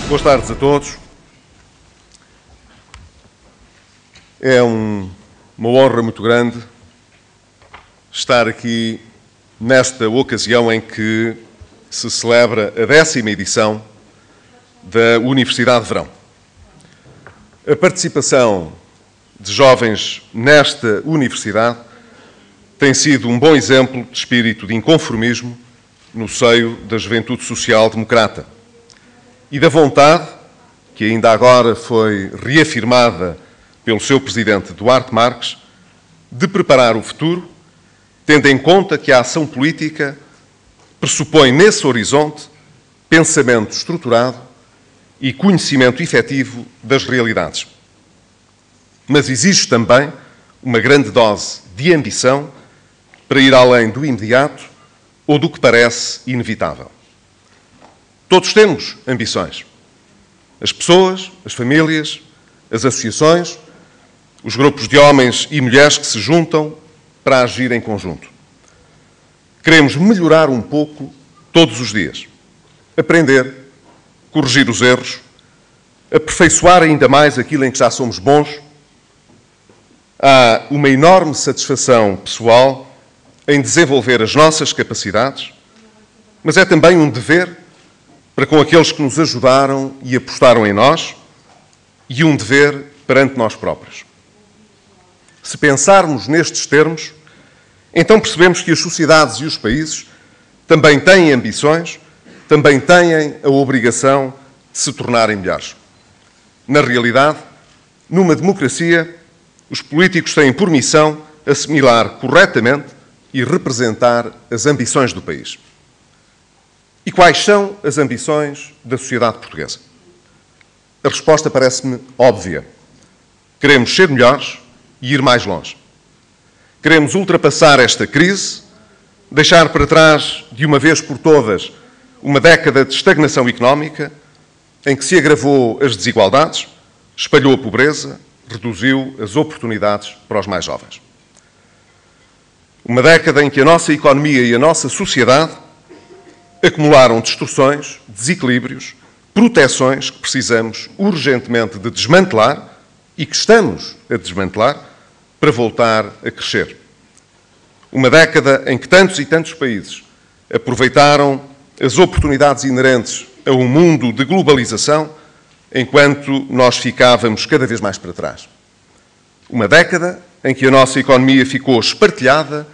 Boas tardes a todos. É uma honra muito grande estar aqui nesta ocasião em que se celebra a 10ª edição da Universidade de Verão. A participação de jovens nesta universidade tem sido um bom exemplo de espírito de inconformismo no seio da juventude social-democrata e da vontade, que ainda agora foi reafirmada pelo seu presidente Duarte Marques, de preparar o futuro, tendo em conta que a ação política pressupõe nesse horizonte pensamento estruturado e conhecimento efetivo das realidades. Mas exige também uma grande dose de ambição para ir além do imediato ou do que parece inevitável. Todos temos ambições. As pessoas, as famílias, as associações, os grupos de homens e mulheres que se juntam para agir em conjunto. Queremos melhorar um pouco todos os dias. Aprender, corrigir os erros, aperfeiçoar ainda mais aquilo em que já somos bons. Há uma enorme satisfação pessoal em desenvolver as nossas capacidades, mas é também um dever para com aqueles que nos ajudaram e apostaram em nós e um dever perante nós próprios. Se pensarmos nestes termos, então percebemos que as sociedades e os países também têm ambições, também têm a obrigação de se tornarem melhores. Na realidade, numa democracia, os políticos têm por missão assimilar corretamente e representar as ambições do país. E quais são as ambições da sociedade portuguesa? A resposta parece-me óbvia. Queremos ser melhores e ir mais longe. Queremos ultrapassar esta crise, deixar para trás, de uma vez por todas, uma década de estagnação económica em que se agravou as desigualdades, espalhou a pobreza, reduziu as oportunidades para os mais jovens. Uma década em que a nossa economia e a nossa sociedade acumularam distorções, desequilíbrios, proteções que precisamos urgentemente de desmantelar e que estamos a desmantelar para voltar a crescer. Uma década em que tantos e tantos países aproveitaram as oportunidades inerentes a um mundo de globalização enquanto nós ficávamos cada vez mais para trás. Uma década em que a nossa economia ficou espartilhada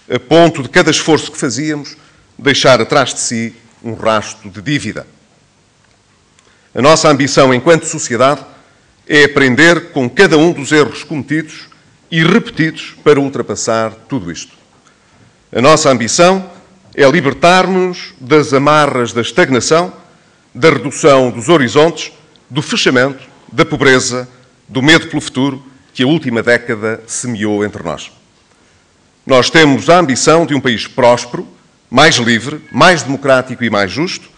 a ponto de cada esforço que fazíamos deixar atrás de si um rastro de dívida. A nossa ambição enquanto sociedade é aprender com cada um dos erros cometidos e repetidos para ultrapassar tudo isto. A nossa ambição é libertar-nos das amarras da estagnação, da redução dos horizontes, do fechamento, da pobreza, do medo pelo futuro que a última década semeou entre nós. Nós temos a ambição de um país próspero, mais livre, mais democrático e mais justo,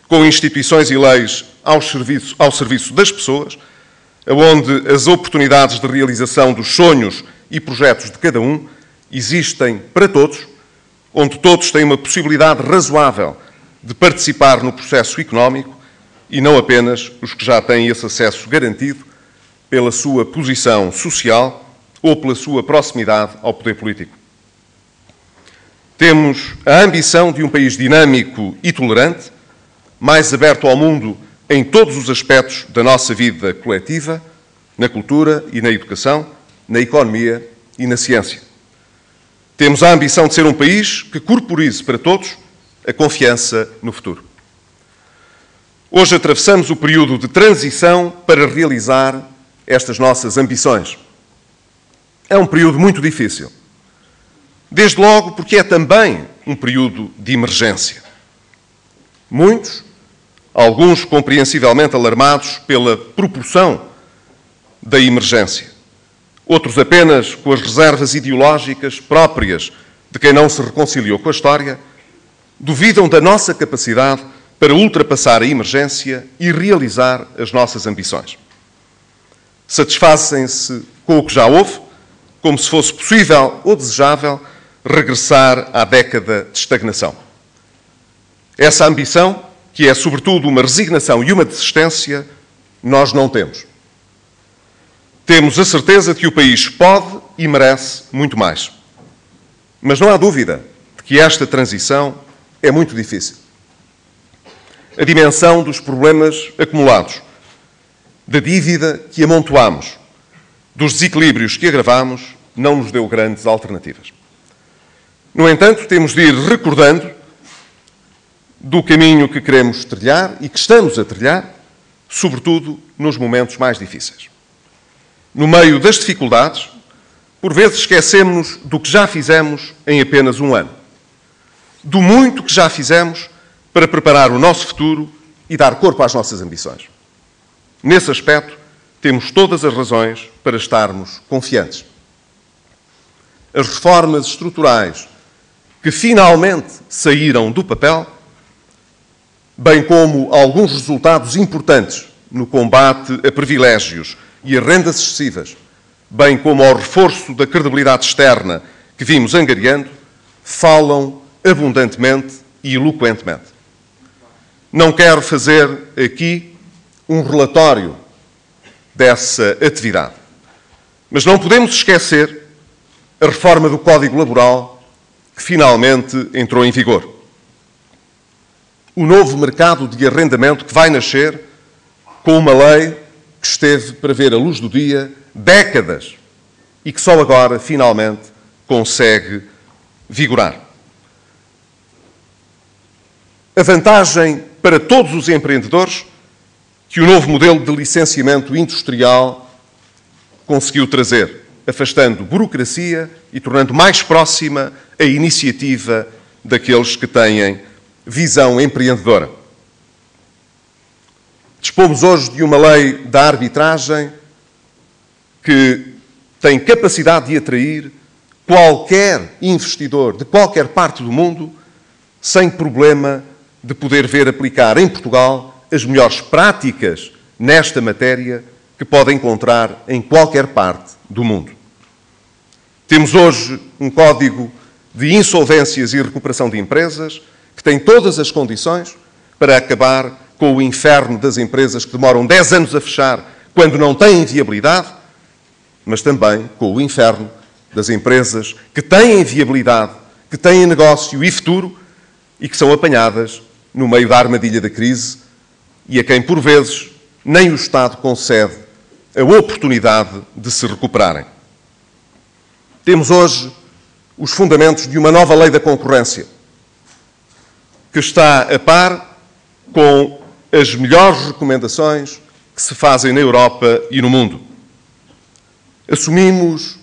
com instituições e leis ao serviço das pessoas, onde as oportunidades de realização dos sonhos e projetos de cada um existem para todos, onde todos têm uma possibilidade razoável de participar no processo económico e não apenas os que já têm esse acesso garantido pela sua posição social ou pela sua proximidade ao poder político. Temos a ambição de um país dinâmico e tolerante, mais aberto ao mundo em todos os aspectos da nossa vida coletiva, na cultura e na educação, na economia e na ciência. Temos a ambição de ser um país que corporize para todos a confiança no futuro. Hoje atravessamos o período de transição para realizar estas nossas ambições. É um período muito difícil. Desde logo porque é também um período de emergência. Muitos, alguns compreensivelmente alarmados pela proporção da emergência, outros apenas com as reservas ideológicas próprias de quem não se reconciliou com a história, duvidam da nossa capacidade para ultrapassar a emergência e realizar as nossas ambições. Satisfazem-se com o que já houve, como se fosse possível ou desejável regressar à década de estagnação. Essa ambição que é sobretudo uma resignação e uma desistência, nós não temos. Temos a certeza de que o país pode e merece muito mais. Mas não há dúvida de que esta transição é muito difícil. A dimensão dos problemas acumulados, da dívida que amontoamos, dos desequilíbrios que agravamos, não nos deu grandes alternativas. No entanto, temos de ir recordando do caminho que queremos trilhar e que estamos a trilhar, sobretudo nos momentos mais difíceis. No meio das dificuldades, por vezes esquecemos-nos do que já fizemos em apenas um ano, do muito que já fizemos para preparar o nosso futuro e dar corpo às nossas ambições. Nesse aspecto, temos todas as razões para estarmos confiantes. As reformas estruturais que finalmente saíram do papel, bem como alguns resultados importantes no combate a privilégios e a rendas excessivas, bem como ao reforço da credibilidade externa que vimos angariando, falam abundantemente e eloquentemente. Não quero fazer aqui um relatório dessa atividade, mas não podemos esquecer a reforma do Código Laboral que finalmente entrou em vigor. O novo mercado de arrendamento que vai nascer com uma lei que esteve para ver a luz do dia décadas e que só agora, finalmente, consegue vigorar. A vantagem para todos os empreendedores que o novo modelo de licenciamento industrial conseguiu trazer, afastando burocracia e tornando mais próxima a iniciativa daqueles que têm visão empreendedora. Dispomos hoje de uma lei da arbitragem que tem capacidade de atrair qualquer investidor de qualquer parte do mundo sem problema de poder ver aplicar em Portugal as melhores práticas nesta matéria que pode encontrar em qualquer parte do mundo. Temos hoje um código de insolvências e recuperação de empresas que tem todas as condições para acabar com o inferno das empresas que demoram 10 anos a fechar quando não têm viabilidade, mas também com o inferno das empresas que têm viabilidade, que têm negócio e futuro e que são apanhadas no meio da armadilha da crise e a quem, por vezes, nem o Estado concede a oportunidade de se recuperarem. Temos hoje os fundamentos de uma nova lei da concorrência, que está a par com as melhores recomendações que se fazem na Europa e no mundo. Assumimos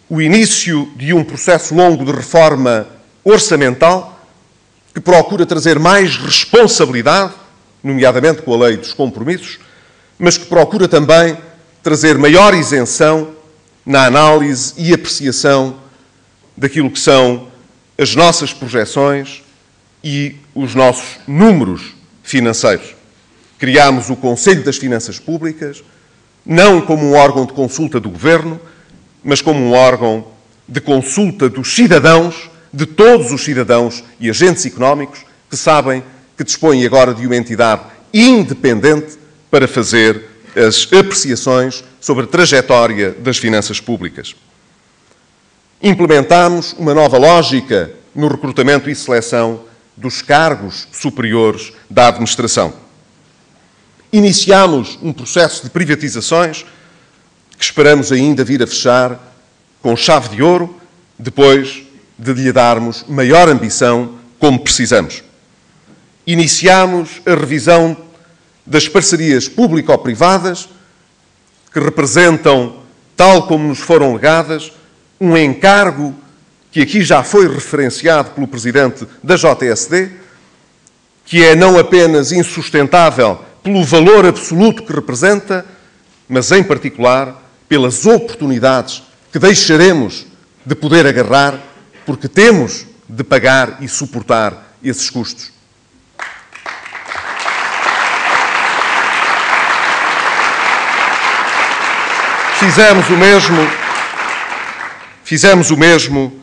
o início de um processo longo de reforma orçamental que procura trazer mais responsabilidade, nomeadamente com a lei dos compromissos, mas que procura também trazer maior isenção na análise e apreciação daquilo que são as nossas projeções e os nossos números financeiros. Criámos o Conselho das Finanças Públicas, não como um órgão de consulta do Governo, mas como um órgão de consulta dos cidadãos, de todos os cidadãos e agentes económicos que sabem que dispõem agora de uma entidade independente para fazer as apreciações sobre a trajetória das finanças públicas. Implementámos uma nova lógica no recrutamento e seleção dos cargos superiores da administração. Iniciámos um processo de privatizações que esperamos ainda vir a fechar com chave de ouro, depois de lhe darmos maior ambição como precisamos. Iniciámos a revisão das parcerias público-privadas, que representam, tal como nos foram legadas, um encargo que aqui já foi referenciado pelo Presidente da JSD, que é não apenas insustentável pelo valor absoluto que representa, mas, em particular, pelas oportunidades que deixaremos de poder agarrar, porque temos de pagar e suportar esses custos. Fizemos o mesmo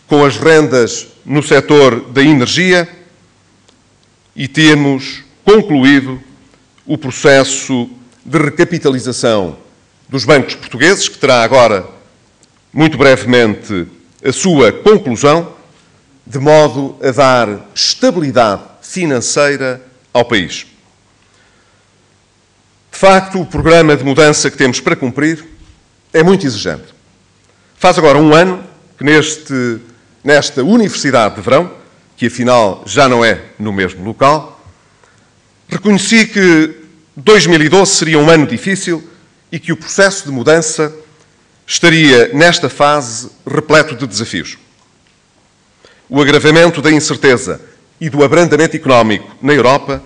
com as rendas no setor da energia, e temos concluído o processo de recapitalização dos bancos portugueses, que terá agora, muito brevemente, a sua conclusão, de modo a dar estabilidade financeira ao país. De facto, o programa de mudança que temos para cumprir é muito exigente. Faz agora um ano que nesta Universidade de Verão, que afinal já não é no mesmo local, reconheci que 2012 seria um ano difícil e que o processo de mudança estaria, nesta fase, repleto de desafios. O agravamento da incerteza e do abrandamento económico na Europa,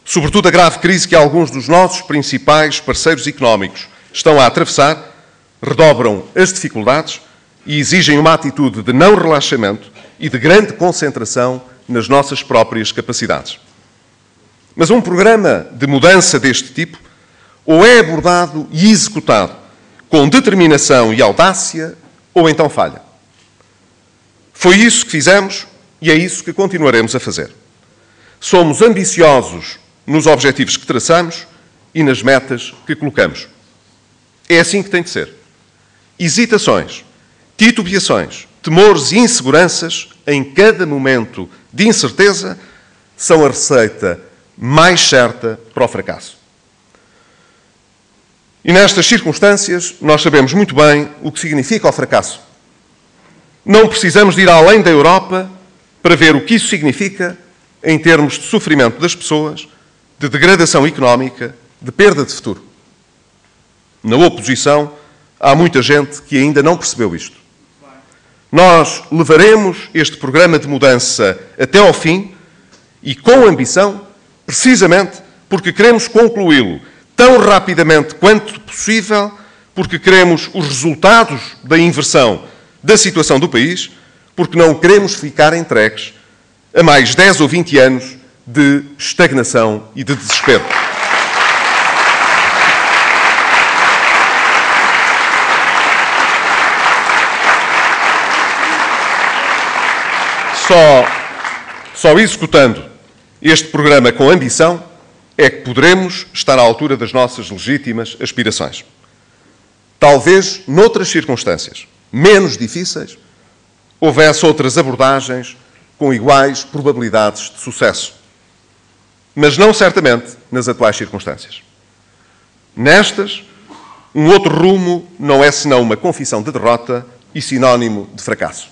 sobretudo a grave crise que alguns dos nossos principais parceiros económicos estão a atravessar, redobram as dificuldades e exigem uma atitude de não relaxamento e de grande concentração nas nossas próprias capacidades. Mas um programa de mudança deste tipo ou é abordado e executado com determinação e audácia, ou então falha. Foi isso que fizemos e é isso que continuaremos a fazer. Somos ambiciosos nos objetivos que traçamos e nas metas que colocamos. É assim que tem de ser. Hesitações, titubeações, temores e inseguranças em cada momento de incerteza são a receita mais certa para o fracasso. E nestas circunstâncias, nós sabemos muito bem o que significa o fracasso. Não precisamos de ir além da Europa para ver o que isso significa em termos de sofrimento das pessoas, de degradação económica, de perda de futuro. Na oposição, há muita gente que ainda não percebeu isto. Nós levaremos este programa de mudança até ao fim e com ambição, precisamente porque queremos concluí-lo tão rapidamente quanto possível, porque queremos os resultados da inversão da situação do país, porque não queremos ficar entregues a mais 10 ou 20 anos de estagnação e de desespero. Só executando este programa com ambição é que poderemos estar à altura das nossas legítimas aspirações. Talvez, noutras circunstâncias menos difíceis, houvesse outras abordagens com iguais probabilidades de sucesso. Mas não certamente nas atuais circunstâncias. Nestas, um outro rumo não é senão uma confissão de derrota e sinónimo de fracasso.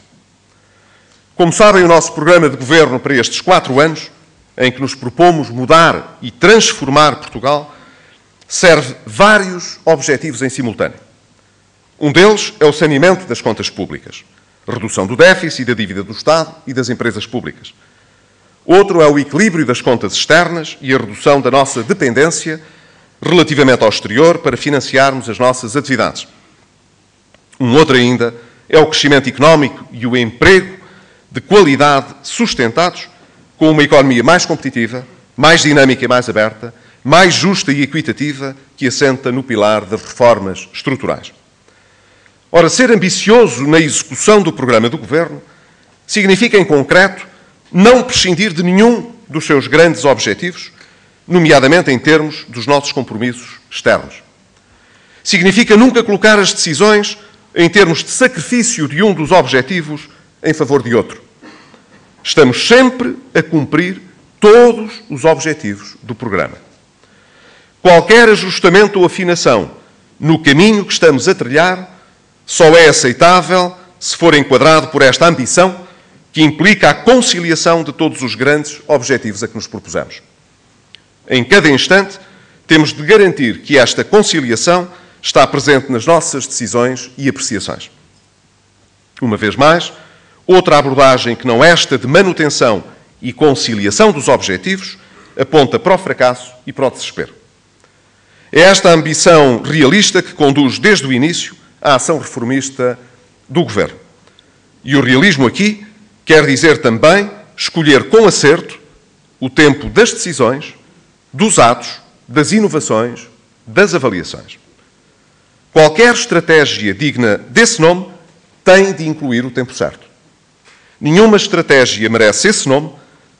Como sabem, o nosso programa de governo para estes 4 anos, em que nos propomos mudar e transformar Portugal, serve vários objetivos em simultâneo. Um deles é o saneamento das contas públicas, redução do déficit e da dívida do Estado e das empresas públicas. Outro é o equilíbrio das contas externas e a redução da nossa dependência relativamente ao exterior para financiarmos as nossas atividades. Um outro ainda é o crescimento económico e o emprego de qualidade sustentados com uma economia mais competitiva, mais dinâmica e mais aberta, mais justa e equitativa, que assenta no pilar das reformas estruturais. Ora, ser ambicioso na execução do programa do Governo significa, em concreto, não prescindir de nenhum dos seus grandes objetivos, nomeadamente em termos dos nossos compromissos externos. Significa nunca colocar as decisões em termos de sacrifício de um dos objetivos em favor de outro. Estamos sempre a cumprir todos os objetivos do programa. Qualquer ajustamento ou afinação no caminho que estamos a trilhar só é aceitável se for enquadrado por esta ambição que implica a conciliação de todos os grandes objetivos a que nos propusemos. Em cada instante, temos de garantir que esta conciliação está presente nas nossas decisões e apreciações. Uma vez mais, outra abordagem que não esta de manutenção e conciliação dos objetivos aponta para o fracasso e para o desespero. É esta ambição realista que conduz desde o início à ação reformista do Governo. E o realismo aqui quer dizer também escolher com acerto o tempo das decisões, dos atos, das inovações, das avaliações. Qualquer estratégia digna desse nome tem de incluir o tempo certo. Nenhuma estratégia merece esse nome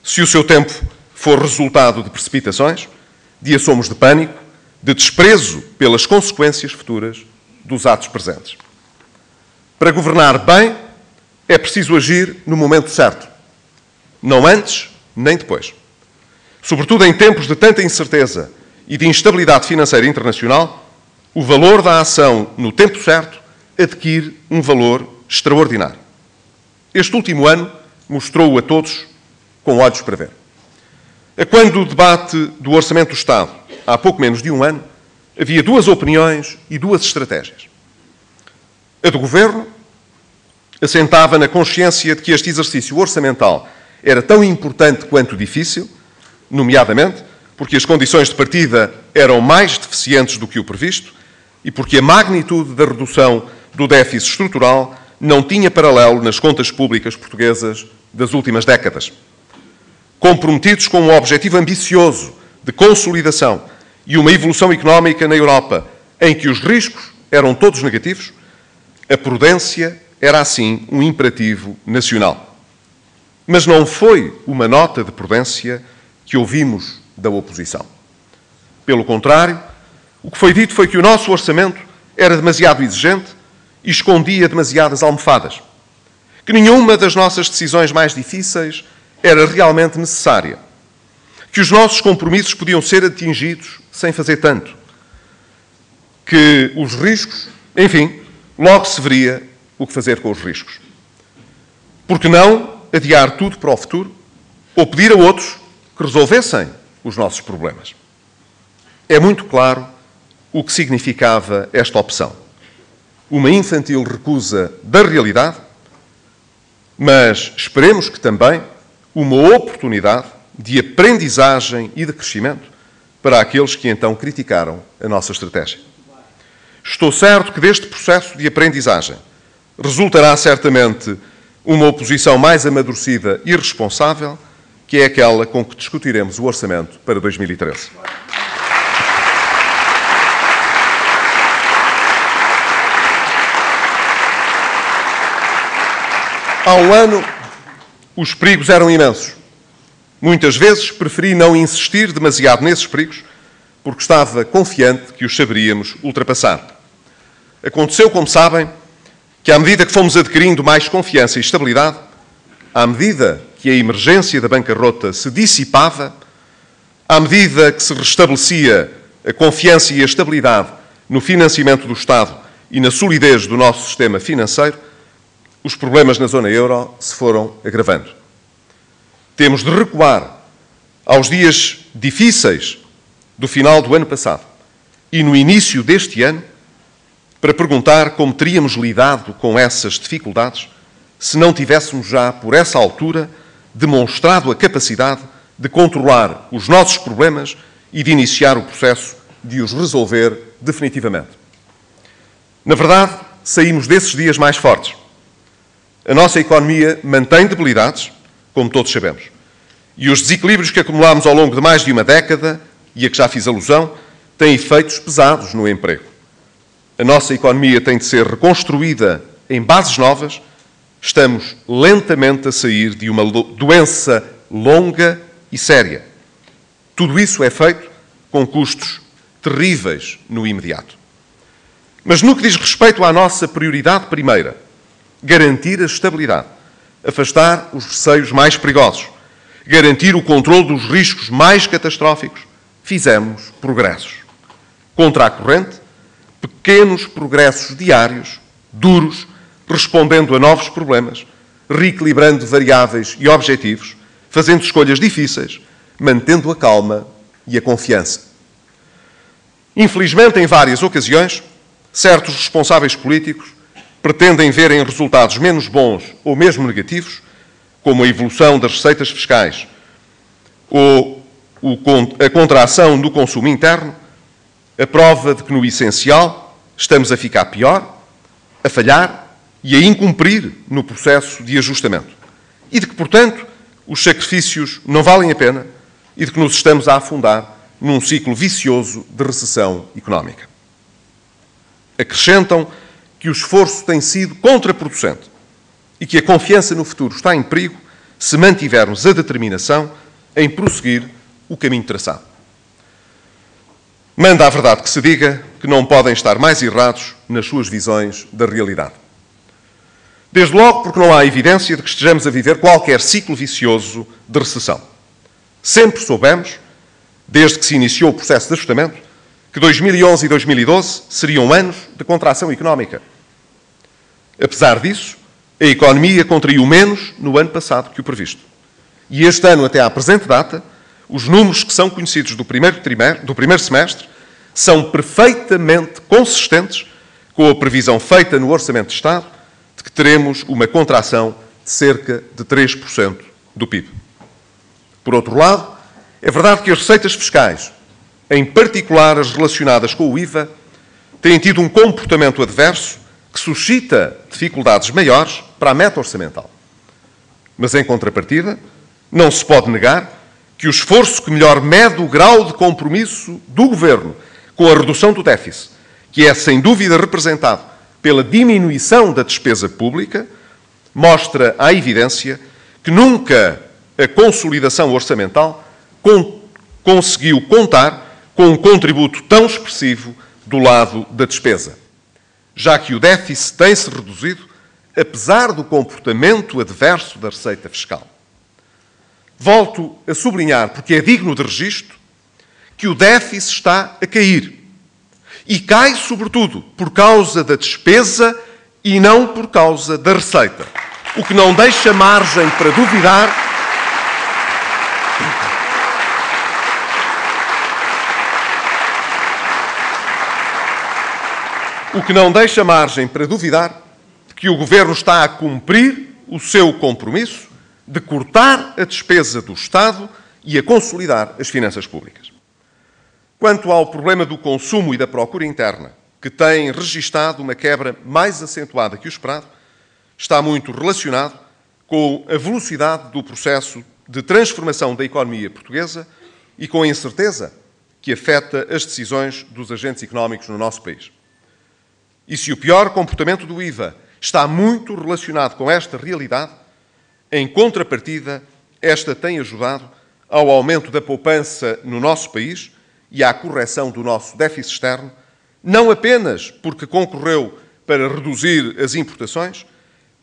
se o seu tempo for resultado de precipitações, de assomos de pânico, de desprezo pelas consequências futuras dos atos presentes. Para governar bem, é preciso agir no momento certo, não antes nem depois. Sobretudo em tempos de tanta incerteza e de instabilidade financeira internacional, o valor da ação no tempo certo adquire um valor extraordinário. Este último ano mostrou-o a todos com olhos para ver. Quando o debate do Orçamento do Estado, há pouco menos de um ano, havia duas opiniões e duas estratégias. A do Governo assentava na consciência de que este exercício orçamental era tão importante quanto difícil, nomeadamente porque as condições de partida eram mais deficientes do que o previsto e porque a magnitude da redução do déficit estrutural não tinha paralelo nas contas públicas portuguesas das últimas décadas. Comprometidos com um objetivo ambicioso de consolidação e uma evolução económica na Europa em que os riscos eram todos negativos, a prudência era, assim, um imperativo nacional. Mas não foi uma nota de prudência que ouvimos da oposição. Pelo contrário, o que foi dito foi que o nosso orçamento era demasiado exigente e escondia demasiadas almofadas, que nenhuma das nossas decisões mais difíceis era realmente necessária, que os nossos compromissos podiam ser atingidos sem fazer tanto, que os riscos, enfim, logo se veria o que fazer com os riscos. Por que não adiar tudo para o futuro ou pedir a outros que resolvessem os nossos problemas? É muito claro o que significava esta opção. Uma infantil recusa da realidade, mas esperemos que também uma oportunidade de aprendizagem e de crescimento para aqueles que então criticaram a nossa estratégia. Estou certo que deste processo de aprendizagem resultará certamente uma oposição mais amadurecida e responsável, que é aquela com que discutiremos o orçamento para 2013. Há um ano, os perigos eram imensos. Muitas vezes preferi não insistir demasiado nesses perigos, porque estava confiante que os saberíamos ultrapassar. Aconteceu, como sabem, que à medida que fomos adquirindo mais confiança e estabilidade, à medida que a emergência da bancarrota se dissipava, à medida que se restabelecia a confiança e a estabilidade no financiamento do Estado e na solidez do nosso sistema financeiro, os problemas na zona euro se foram agravando. Temos de recuar aos dias difíceis do final do ano passado e no início deste ano para perguntar como teríamos lidado com essas dificuldades se não tivéssemos já, por essa altura, demonstrado a capacidade de controlar os nossos problemas e de iniciar o processo de os resolver definitivamente. Na verdade, saímos desses dias mais fortes. A nossa economia mantém debilidades, como todos sabemos, e os desequilíbrios que acumulámos ao longo de mais de uma década, e a que já fiz alusão, têm efeitos pesados no emprego. A nossa economia tem de ser reconstruída em bases novas. Estamos lentamente a sair de uma doença longa e séria. Tudo isso é feito com custos terríveis no imediato. Mas no que diz respeito à nossa prioridade primeira, garantir a estabilidade, afastar os receios mais perigosos, garantir o controle dos riscos mais catastróficos, fizemos progressos. Contra a corrente, pequenos progressos diários, duros, respondendo a novos problemas, reequilibrando variáveis e objetivos, fazendo escolhas difíceis, mantendo a calma e a confiança. Infelizmente, em várias ocasiões, certos responsáveis políticos pretendem ver em resultados menos bons ou mesmo negativos, como a evolução das receitas fiscais ou a contração do consumo interno, a prova de que, no essencial, estamos a ficar pior, a falhar e a incumprir no processo de ajustamento. E de que, portanto, os sacrifícios não valem a pena e de que nos estamos a afundar num ciclo vicioso de recessão económica. Acrescentam que o esforço tem sido contraproducente e que a confiança no futuro está em perigo se mantivermos a determinação em prosseguir o caminho traçado. Manda a verdade que se diga que não podem estar mais errados nas suas visões da realidade. Desde logo porque não há evidência de que estejamos a viver qualquer ciclo vicioso de recessão. Sempre soubemos, desde que se iniciou o processo de ajustamento, que 2011 e 2012 seriam anos de contração económica. Apesar disso, a economia contraiu menos no ano passado que o previsto. E este ano, até à presente data, os números que são conhecidos do primeiro semestre são perfeitamente consistentes com a previsão feita no Orçamento de Estado de que teremos uma contração de cerca de 3% do PIB. Por outro lado, é verdade que as receitas fiscais, em particular as relacionadas com o IVA, têm tido um comportamento adverso que suscita dificuldades maiores para a meta orçamental. Mas, em contrapartida, não se pode negar que o esforço que melhor mede o grau de compromisso do Governo com a redução do déficit, que é sem dúvida representado pela diminuição da despesa pública, mostra à evidência que nunca a consolidação orçamental conseguiu contar com um contributo tão expressivo do lado da despesa, já que o déficit tem-se reduzido apesar do comportamento adverso da receita fiscal. Volto a sublinhar, porque é digno de registro, que o déficit está a cair. E cai, sobretudo, por causa da despesa e não por causa da receita. O que não deixa margem para duvidar de que o Governo está a cumprir o seu compromisso de cortar a despesa do Estado e a consolidar as finanças públicas. Quanto ao problema do consumo e da procura interna, que tem registado uma quebra mais acentuada que o esperado, está muito relacionado com a velocidade do processo de transformação da economia portuguesa e com a incerteza que afeta as decisões dos agentes económicos no nosso país. E se o pior comportamento do IVA está muito relacionado com esta realidade, em contrapartida, esta tem ajudado ao aumento da poupança no nosso país e à correção do nosso déficit externo, não apenas porque concorreu para reduzir as importações,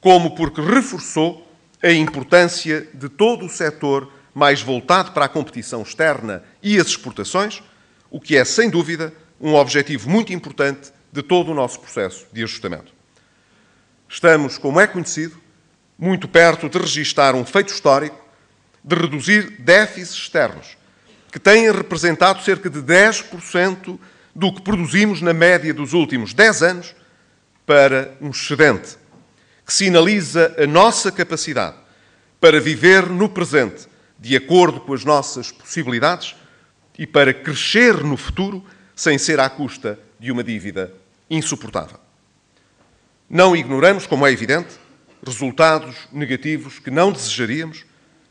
como porque reforçou a importância de todo o setor mais voltado para a competição externa e as exportações, o que é, sem dúvida, um objetivo muito importante de todo o nosso processo de ajustamento. Estamos, como é conhecido, muito perto de registar um feito histórico de reduzir déficits externos, que têm representado cerca de 10% do que produzimos na média dos últimos 10 anos, para um excedente, que sinaliza a nossa capacidade para viver no presente de acordo com as nossas possibilidades e para crescer no futuro sem ser à custa de uma dívida insuportável. Não ignoramos, como é evidente, resultados negativos que não desejaríamos,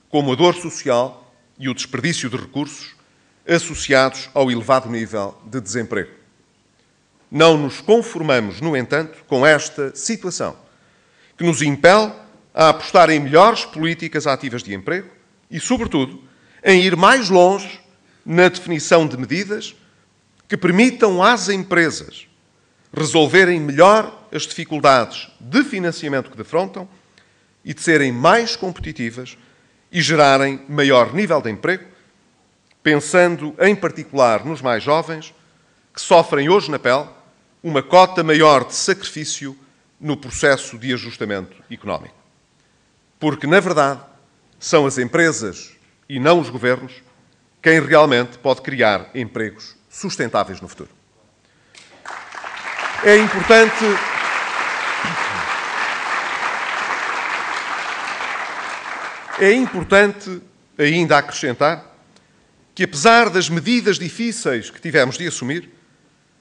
como a dor social e o desperdício de recursos associados ao elevado nível de desemprego. Não nos conformamos, no entanto, com esta situação, que nos impele a apostar em melhores políticas ativas de emprego e, sobretudo, em ir mais longe na definição de medidas que permitam às empresas resolverem melhor as dificuldades de financiamento que defrontam e de serem mais competitivas e gerarem maior nível de emprego, pensando em particular nos mais jovens, que sofrem hoje na pele uma cota maior de sacrifício no processo de ajustamento económico. Porque, na verdade, são as empresas e não os governos quem realmente pode criar empregos sustentáveis no futuro. É importante ainda acrescentar que, apesar das medidas difíceis que tivemos de assumir,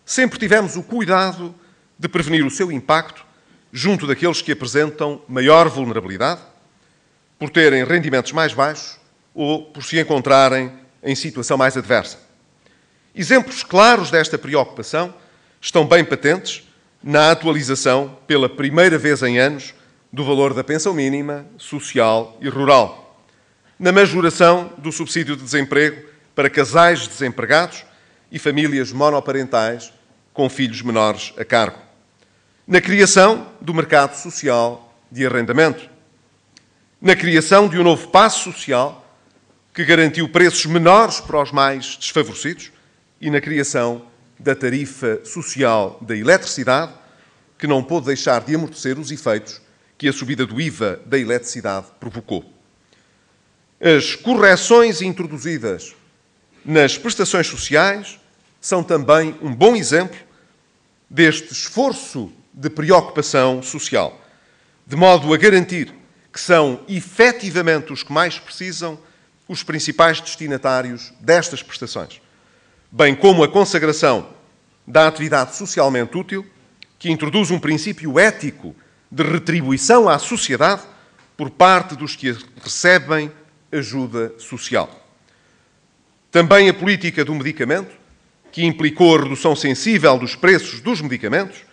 sempre tivemos o cuidado de prevenir o seu impacto junto daqueles que apresentam maior vulnerabilidade, por terem rendimentos mais baixos ou por se encontrarem em situação mais adversa. Exemplos claros desta preocupação estão bem patentes na atualização, pela primeira vez em anos, do valor da pensão mínima, social e rural. na majoração do subsídio de desemprego para casais desempregados e famílias monoparentais com filhos menores a cargo, na criação do mercado social de arrendamento, na criação de um novo passo social que garantiu preços menores para os mais desfavorecidos e na criação da tarifa social da eletricidade, que não pôde deixar de amortecer os efeitos que a subida do IVA da eletricidade provocou. As correções introduzidas nas prestações sociais são também um bom exemplo deste esforço de preocupação social, de modo a garantir que são efetivamente os que mais precisam os principais destinatários destas prestações, bem como a consagração da atividade socialmente útil, que introduz um princípio ético de retribuição à sociedade por parte dos que recebem ajuda social. Também a política do medicamento, que implicou a redução sensível dos preços dos medicamentos,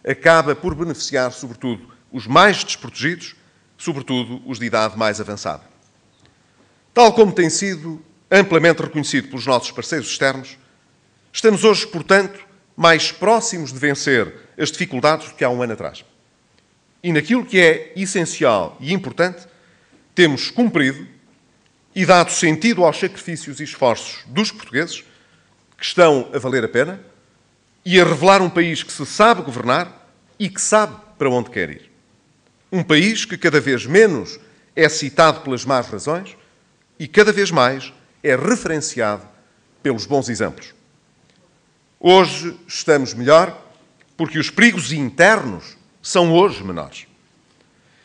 acaba por beneficiar, sobretudo, os mais desprotegidos, sobretudo os de idade mais avançada. Tal como tem sido amplamente reconhecido pelos nossos parceiros externos, estamos hoje, portanto, mais próximos de vencer as dificuldades do que há um ano atrás. E naquilo que é essencial e importante, temos cumprido e dado sentido aos sacrifícios e esforços dos portugueses, que estão a valer a pena, e a revelar um país que se sabe governar e que sabe para onde quer ir. Um país que cada vez menos é citado pelas más razões e cada vez mais é referenciado pelos bons exemplos. Hoje estamos melhor porque os perigos internos são hoje menores.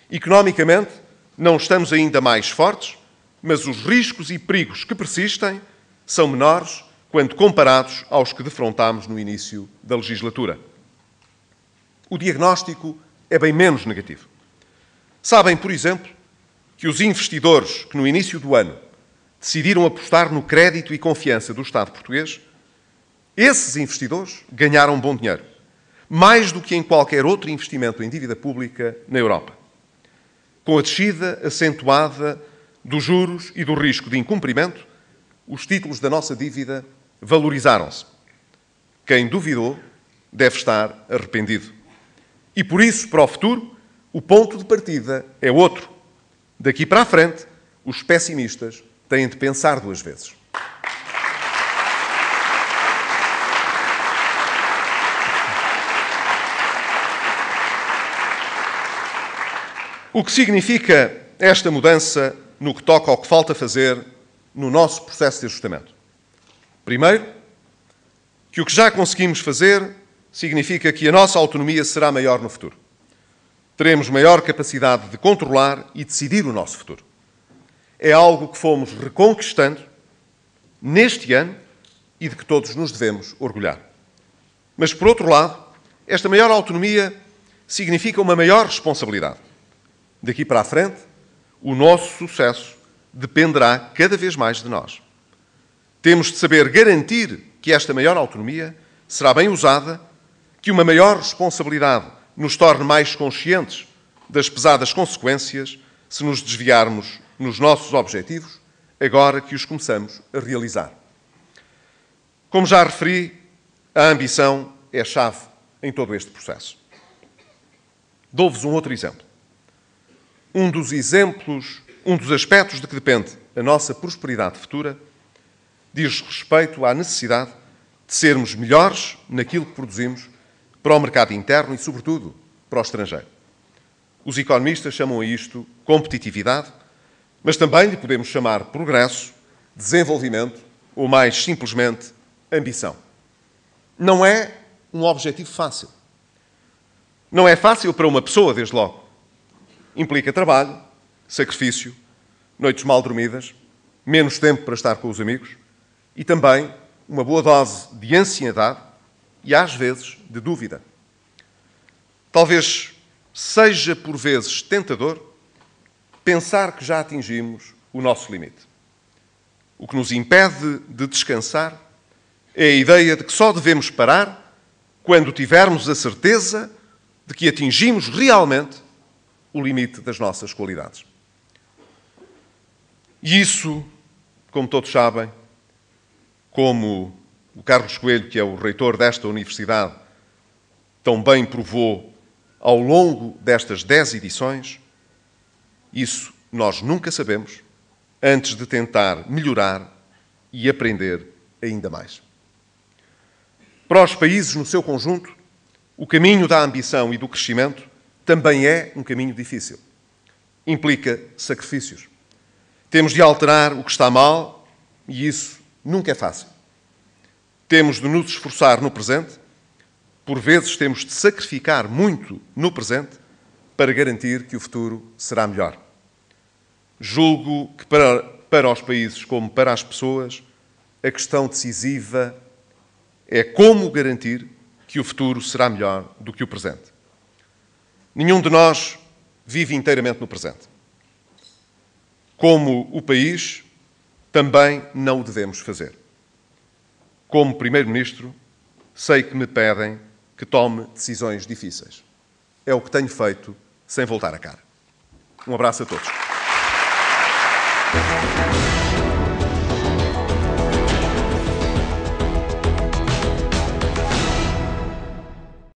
Economicamente, não estamos ainda mais fortes, mas os riscos e perigos que persistem são menores quando comparados aos que defrontámos no início da legislatura. O diagnóstico é bem menos negativo. Sabem, por exemplo, que os investidores que no início do ano decidiram apostar no crédito e confiança do Estado português, esses investidores ganharam bom dinheiro, mais do que em qualquer outro investimento em dívida pública na Europa. Com a descida acentuada dos juros e do risco de incumprimento, os títulos da nossa dívida valorizaram-se. Quem duvidou deve estar arrependido. E por isso, para o futuro, o ponto de partida é outro. Daqui para a frente, os pessimistas têm de pensar duas vezes. O que significa esta mudança no que toca ao que falta fazer no nosso processo de ajustamento? Primeiro, que o que já conseguimos fazer significa que a nossa autonomia será maior no futuro. Teremos maior capacidade de controlar e decidir o nosso futuro. É algo que fomos reconquistando neste ano e de que todos nos devemos orgulhar. Mas, por outro lado, esta maior autonomia significa uma maior responsabilidade. Daqui para a frente, o nosso sucesso dependerá cada vez mais de nós. Temos de saber garantir que esta maior autonomia será bem usada, que uma maior responsabilidade nos torne mais conscientes das pesadas consequências se nos desviarmos nos nossos objetivos, agora que os começamos a realizar. Como já referi, a ambição é a chave em todo este processo. Dou-vos um outro exemplo. Um dos aspectos de que depende a nossa prosperidade futura diz respeito à necessidade de sermos melhores naquilo que produzimos para o mercado interno e, sobretudo, para o estrangeiro. Os economistas chamam a isto competitividade, mas também lhe podemos chamar progresso, desenvolvimento ou, mais simplesmente, ambição. Não é um objetivo fácil. Não é fácil para uma pessoa, desde logo. Implica trabalho, sacrifício, noites mal dormidas, menos tempo para estar com os amigos e também uma boa dose de ansiedade e, às vezes, de dúvida. Talvez seja, por vezes, tentador pensar que já atingimos o nosso limite. O que nos impede de descansar é a ideia de que só devemos parar quando tivermos a certeza de que atingimos realmente o limite das nossas qualidades. E isso, como todos sabem, como o Carlos Coelho, que é o reitor desta universidade, tão bem provou ao longo destas 10 edições, isso nós nunca sabemos antes de tentar melhorar e aprender ainda mais. Para os países no seu conjunto, o caminho da ambição e do crescimento também é um caminho difícil. Implica sacrifícios. Temos de alterar o que está mal e isso nunca é fácil. Temos de nos esforçar no presente, por vezes temos de sacrificar muito no presente para garantir que o futuro será melhor. Julgo que para os países como para as pessoas, a questão decisiva é como garantir que o futuro será melhor do que o presente. Nenhum de nós vive inteiramente no presente. Como o país, também não o devemos fazer. Como Primeiro-Ministro, sei que me pedem que tome decisões difíceis. É o que tenho feito sem voltar a cara. Um abraço a todos.